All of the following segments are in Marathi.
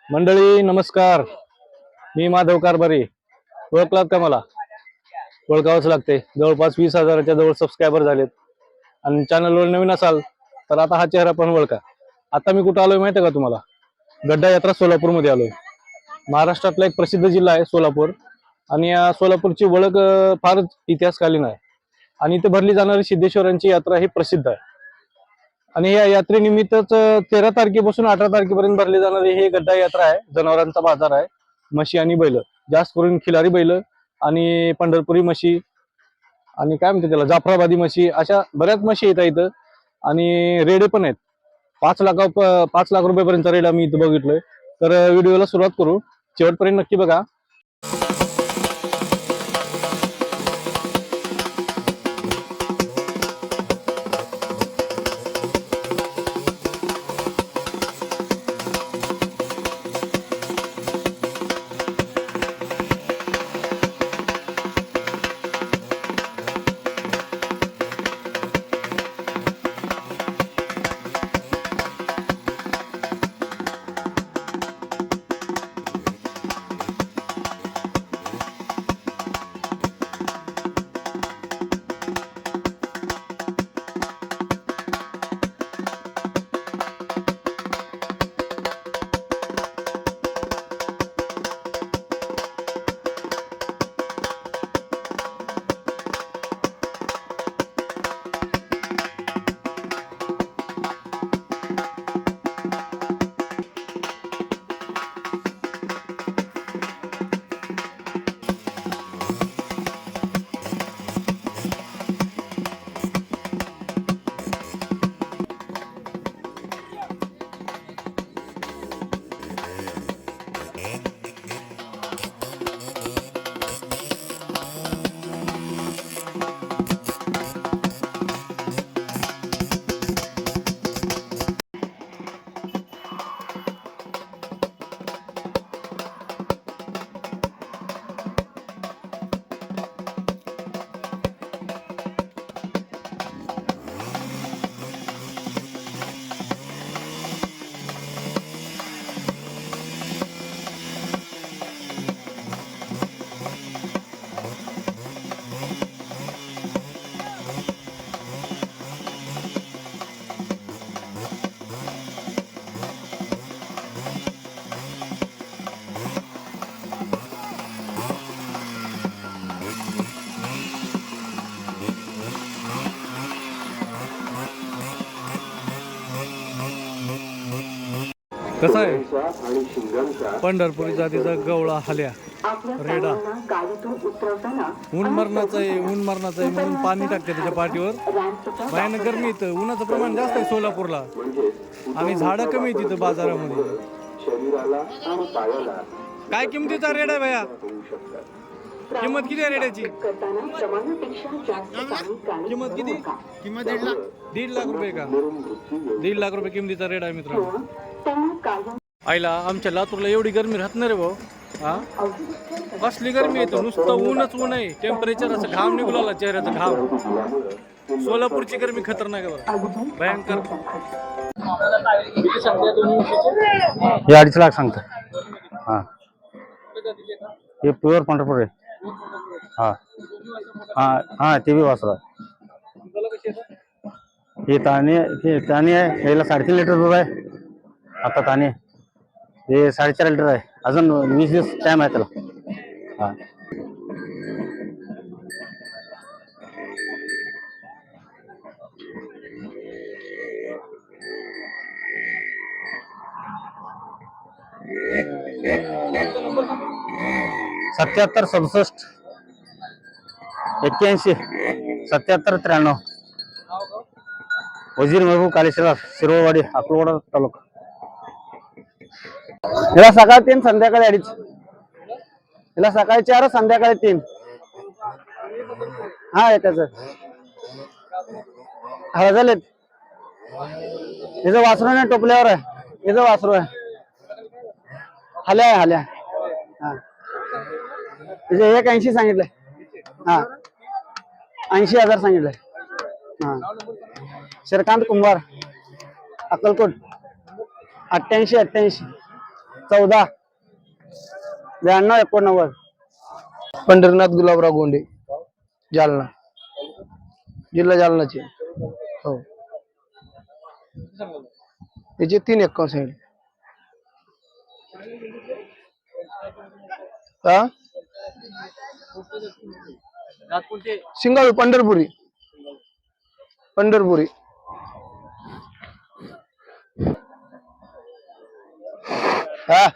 मंडळी नमस्कार. मी माधव कारभारी. ओळखलात का मला? ओळखावंच लागते. जवळपास 20,000च्या जवळ सबस्क्रायबर झालेत आणि चॅनलवर नवीन असाल तर आता हा चेहरा पण ओळखा. आता मी कुठं आलोय माहिती आहे का तुम्हाला? गड्डा यात्रा सोलापूरमध्ये आलोय. महाराष्ट्रातला एक प्रसिद्ध जिल्हा आहे सोलापूर आणि या सोलापूरची ओळख फारच इतिहासकालीन आहे आणि इथे भरली जाणारी सिद्धेश्वरांची यात्रा ही प्रसिद्ध आहे. आणि या यात्रेनिमित्तच 13 तारखेपासून 18 तारखेपर्यंत भरली जाणारी ही गड्डा यात्रा आहे. जनावरांचा बाजार आहे. म्हशी आणि बैल, जास्त करून खिलारी बैल आणि पंढरपुरी म्हशी आणि काय म्हणते त्याला जाफराबादी म्हशी, अशा बऱ्याच म्हशी येतात इथं. आणि रेडे पण आहेत. 5 लाख रुपयापर्यंत रेड आम्ही इथं बघितलोय. तर व्हिडिओला सुरुवात करू, शेवटपर्यंत नक्की बघा. कसा आहे पंढरपुरी जातीचा गवळा हल्या रेडा. ऊन मरणाचं आहे म्हणून पाणी टाकते त्याच्या पाठीवर. भयानक गरमी येतं. उन्हाचं प्रमाण जास्त आहे सोलापूरला आणि झाडं कमी आहेत तिथं बाजारामध्ये. काय किमतीचा रेडा आहे भैया? किंमत किती आहे रेड्याची? किंमत किती? किंमत 1.5 लाख रुपये का? 1.5 लाख रुपये किमतीचा रेडा आहे मित्रांनो. आईला आमच्या लातूरला एवढी गरमी राहत नाही रे भाऊ. हा, कसली गरमी येतो. नुसतं ऊनच ऊन आहे. टेम्परेचर असं घाम निघाला चेहऱ्याचा घाम. सोलापूरची गरमी खतरनाक आहे बरं, भयंकर. हे 2.5 लाख सांगतो. हा, हे प्युअर पंढरपूर आहे. हा हा हा, ते बी वासरा. हे ताणे आहे. ह्याला 3.5 लिटर दूध आहे आता. ताणे हे 4.5 लिटर आहे. अजून 20 दिवस टाइम आहे त्याला. हा, 77 67 81 77 93. वजीर महबूब कालेश्वर, शिरोळवाडी, अक्कलकोट तालुका. याला सकाळी 3, संध्याकाळी 2.5. याला सकाळी 4, संध्याकाळी 3. हा, येताच हा झालेत. याचं वासरू नाही, टोपल्यावर आहे. याचं वासरू आहे. हल्या आहे, हल्या. हा, त्याचे 1.80 सांगितलंय. हा, 80,000 सांगितलंय. हा, श्रीकांत कुंभार, अक्कलकोट. 88 88. 14 92 89. पंढरीनाथ गुलाबराव गोंडे, जालना, जिल्हा जालनाचे. हो, त्याचे 3 अकाउंट सांगितले. हा, सिंगाळू पंढरपुरी. पंढरपुरी. हा,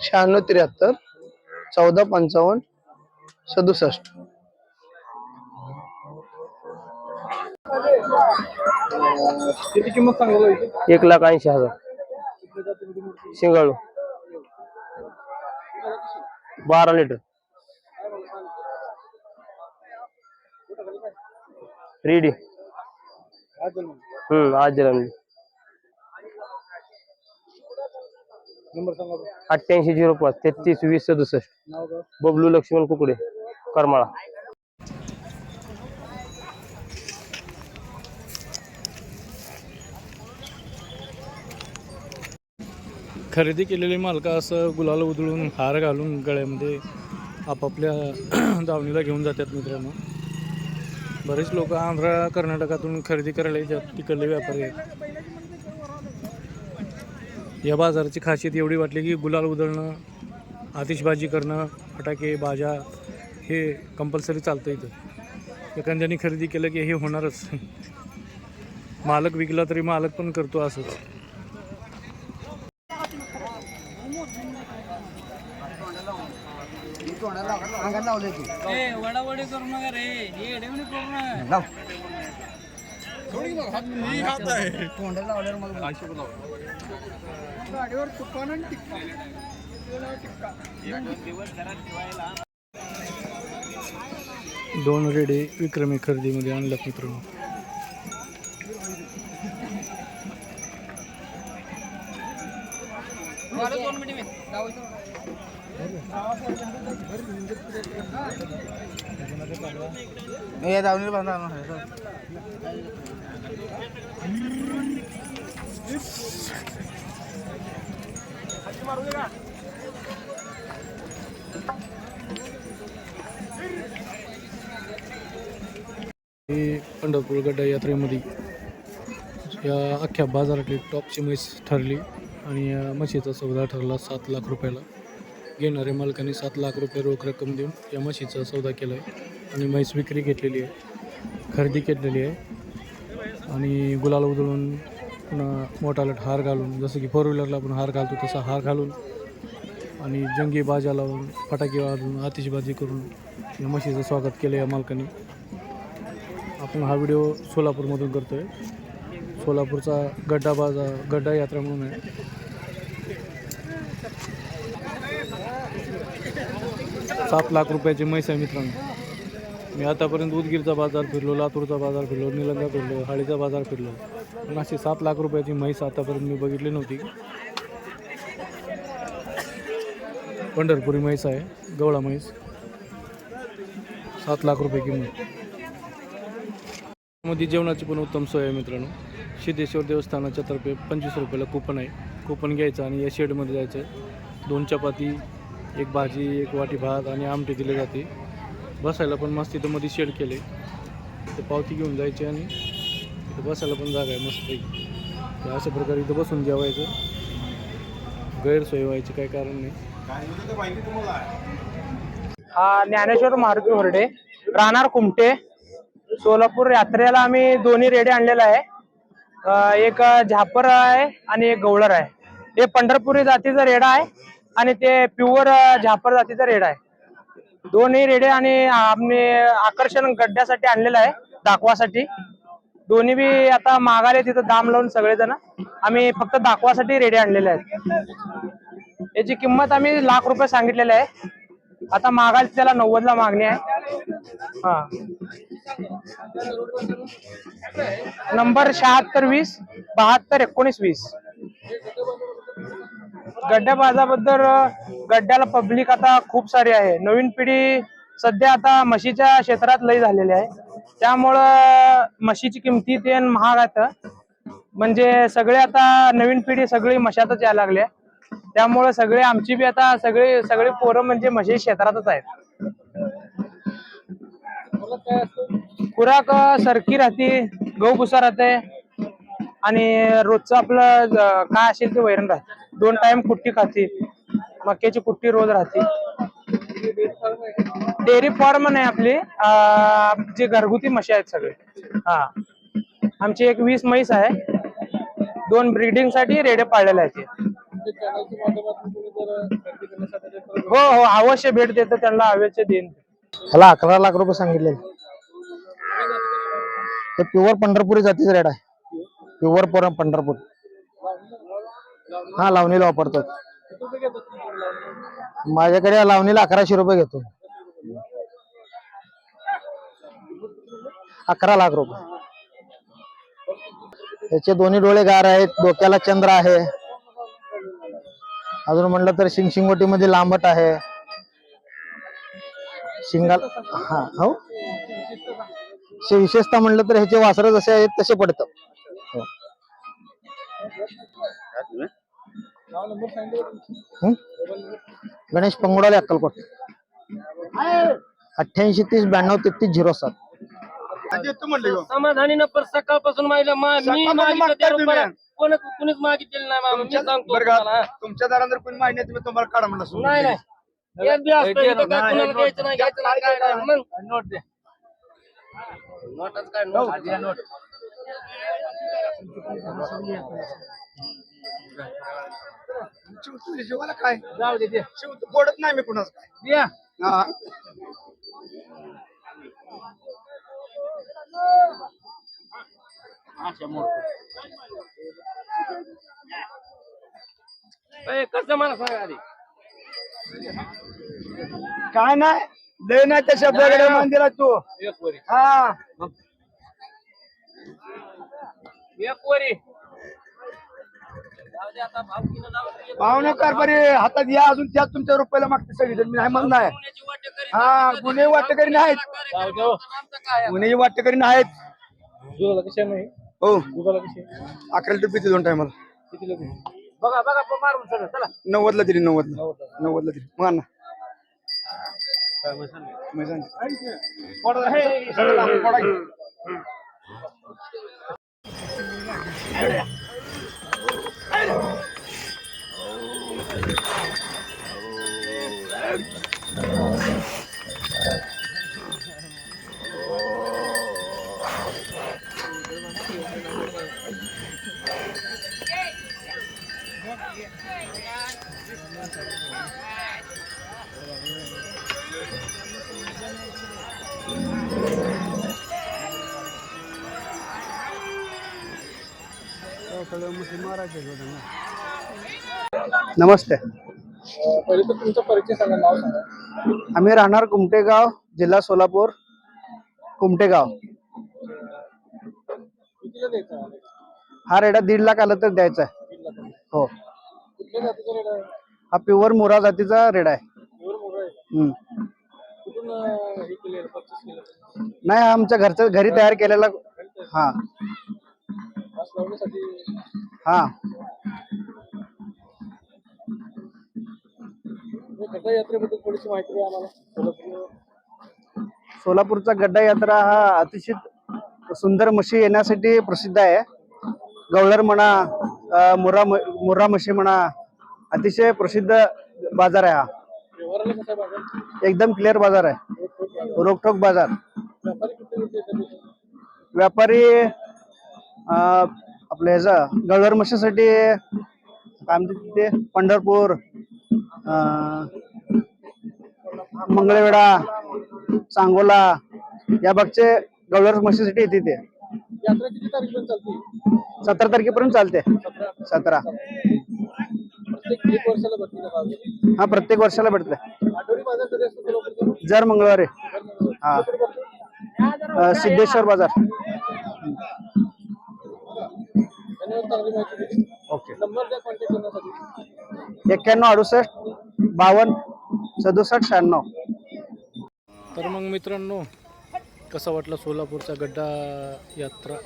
96 73 14 55 67. किती किंमत सांगितली? 1,80,000. शिंगाळू 12 लिटर. रेडी. आज जन्मली. 8805 33 20 67. बबलू लक्ष्मण कुकडे, करमाळा. खरेदी केलेले मालका असं गुलाल उधळून हार घालून गळ्यामध्ये आपापल्या दावणीला घेऊन जातात मित्रांनो. बरेच लोक आंध्र कर्नाटकातून खरेदी करायला येतात, तिकडले व्यापारी आहेत. या बाजाराची खासियत एवढी वाटली की गुलाल उधळणं, आतिषबाजी करणं, फटाके बाजा हे कंपल्सरी चालतं इथं. एखाद्याने खरेदी केलं की हे होणारच. मालक विकला तरी मालक पण करतो असंच. दोन रेडे विक्रमी खरेदीमध्ये आणल्यात मित्रांनो. हे पंढरपूर गड्डा यात्रेमध्ये या अख्ख्या बाजारातली टॉपची म्हैस ठरली आणि या म्हशीचा सौदा ठरला 7 लाख रुपयाला. घेणाऱ्या मालकाने 7 लाख रुपये रोख रक्कम देऊन या म्हशीचा सौदा केला आहे आणि म्हैस विक्री घेतलेली आहे, खरेदी केलेली आहे. आणि गुलाल उधळून पुन्हा मोठा लट हार घालून, जसं की 4 व्हीलरला आपण हार घालतो तसा हार घालून आणि जंगी बाजा लावून, फटाके वाजवून, आतिषबाजी करून या म्हशीचं स्वागत केलं या मालकाने. आपण हा व्हिडिओ सोलापूरमधून करतो आहे. सोलापूरचा गड्डा यात्रा म्हणून आहे. $7 लाख रुपयाची म्हैस आहे मित्रांनो. मी आतापर्यंत उदगीरचा बाजार फिरलो, लातूरचा बाजार फिरलो, निलंगा फिरलो, हाळीचा बाजार फिरलो, पण अशी 7 लाख रुपयाची म्हैस आतापर्यंत मी बघितली नव्हती. पंढरपुरी म्हैस आहे, गवळा म्हैस, 7 लाख रुपये किंमत. मध्ये जेवणाची पण उत्तम सोय आहे मित्रांनो. सिद्धेश्वर देवस्थानाच्या तर्फे 25 रुपयाला कुपन आहे. कुपन घ्यायचं आणि या शेडमध्ये जायचं आहे. 2 चपाती, 1 भाजी, 1 वाटी भात आणि आमटी दिले जाते. बसायला पण मस्त इथं मध्ये शेड केले, ते पावती घेऊन जायचे आणि इथं बसायला पण जागा आहे मस्तपैकी. तर अशा प्रकारे इथं बसून जेवायचं, गैरसोय व्हायची काही कारण नाही. हा ज्ञानेश्वर मारुती होर्डे, राहणार कुमटे, सोलापूर यात्रेला आम्ही दोन्ही रेडे आणलेला आहे. एक झापर आहे आणि एक गवळर आहे. हे पंढरपुरी जातीचा रेडा आहे आणि ते प्युअर झापर जातीचा रेडा आहे. दोन्ही रेडे आणि आम्ही आकर्षण गड्ड्यासाठी आणलेलं आहे, दाखवासाठी. दोन्ही बी आता मागाले तिथं दाम लावून सगळेजण. आम्ही फक्त दाखवासाठी रेडे आणलेले आहेत. याची किंमत आम्ही ₹1 लाख सांगितलेली आहे. आता मागायला त्याला 90ला मागणी आहे. हा, नंबर 7620 72 19 20. गड्ड्याबाजाबद्दल गड्ड्याला पब्लिक आता खूप सारी आहे. नवीन पिढी सध्या आता म्हशीच्या क्षेत्रात लय झालेली आहे. त्यामुळं म्हशीची किमती ते महाग आहेत. म्हणजे सगळे आता नवीन पिढी सगळी म्हशातच यायला लागले. त्यामुळे सगळे आमची बी आता सगळे पोरं म्हणजे म्हशी क्षेत्रातच आहेत. खुराक सरकी राहते, गहू भुसा राहते आणि रोजचं आपलं काय असेल ते वैरण राहते. 2 टाइम कुट्टी खाते, मक्याची कुट्टी रोज राहते. डेअरी फार्म नाही आपली, जे घरगुती म्हशी आहेत सगळे. हा, आमची एक 20 म्हैस आहे. 2 ब्रीडिंग साठी रेडे पाळलेले आहेत. हो हो, अवश्य भेट देतो त्यांना, अवश्य देईन. ह्याला 11 लाख रुपये सांगितले. ते प्युअर पंढरपुरी जातीचं रेड आहे. प्युअर पंढरपूर. हा, लावणीला वापरतो. माझ्याकडे लावणीला 1100 रुपये घेतो. 11 लाख रुपये. याचे दोन्ही डोळे गार आहेत, डोक्याला चंद्र आहे. अजून म्हणलं तर शिंगोटी मध्ये लांबट आहे. शिंगाला हा हो, विशेषतः म्हणलं तर ह्याचे वासर जसे आहेत तसे पडतं. गणेश पंगोडाले, अक्कलकोट. 88 30 92 33 07. समाधानी न पर सकाळपासून मी मागितलं कुणीच मागितलेलं नाही मामा. मी सांगतो तुमच्या दारात जर कोणी माहिती तुम्ही तुम्हाला काढा म्हणलं. नाही एक बी असतं इथं काय कुणाला द्यायचं नाही, घ्यायचं नाही, काय नाही. मग नोट द्या. नोटच काय नोट द्या, नोट. जेवायला काय जाऊ दे, गोडत नाही मी कुणाच काय द्या. कसं मला सांगा आधी. काय नाही लय नाही त्या शब्दाकडे मंदिरात तू. एक वरी, हा, एक वरी. पाहुणे कारभारी हातात या, अजून त्यात तुमच्या रुपयाला मागते सगळी. मी नाही म्हणत नाही. हा, गुन्हे वाटेकरी नाहीत. गुन्हे वाटेकरी नाहीत. दुधाला कशा नाही, हो, दुधाला कशी 11 लिटर पिते 2 टायमाला. किती लोक? बघा बघा मारून सगळं. चला 90 ला दिली. 90 ला दिली. मग ना नमस्ते. पहिले तर तुमचा परिचय सांगा, नाव सांगा. आम्ही राहणार कुमटेगाव, जिल्हा सोलापूर. कुमटेगाव. कितीला द्यायचा हा रेडा 1.5 लाख आलं तर द्यायचा आहे. हो, कुठल्या जातीचा रेट आहे? हा प्युअर मुरा जातीचा रेडा आहे. एवढं मोठं आहे. कुठून हे केलेलं, पर्चेस केलं? नाही, आमच्या घरी तयार केलेला. हा मास लावण्यासाठी. हा, गड्डा यात्रेबद्दल थोडीशी माहिती द्या आम्हाला. सोलापूरचा गड्डा यात्रा हा अतिशय सुंदर म्हशी येण्यासाठी प्रसिद्ध आहे. गवळर म्हणा, मुर्रा म्हशी म्हणा, अतिशय प्रसिद्ध बाजार आहे हा. व्यवहाराला कसा आहे बाजार? एकदम क्लिअर बाजार आहे, रोकठोक बाजार. व्यापारी किती लोक येतात? व्यापारी आपल्या ह्याचा गवळर म्हशीसाठी काय म्हणतात ते, पंढरपूर, मंगळवेढा, सांगोला या भागचे गवळर म्हशीसाठी येते. ते यात्रा किती तारखेपर्यंत चालते? 17 तारखेपर्यंत चालते. 17. प्रत्येक 1 वर्षाला भरती का बाजार? हा, प्रत्येक वर्षाला भेटते. आठवडी बाजार कधी असतो सोलापूरचा? जर मंगळवारी. हा, सिद्धेश्वर बाजार. ओके 91 68 52 67 96. तर मग मित्रांनो, कसा वाटला सोलापूरचा गड्डा यात्रा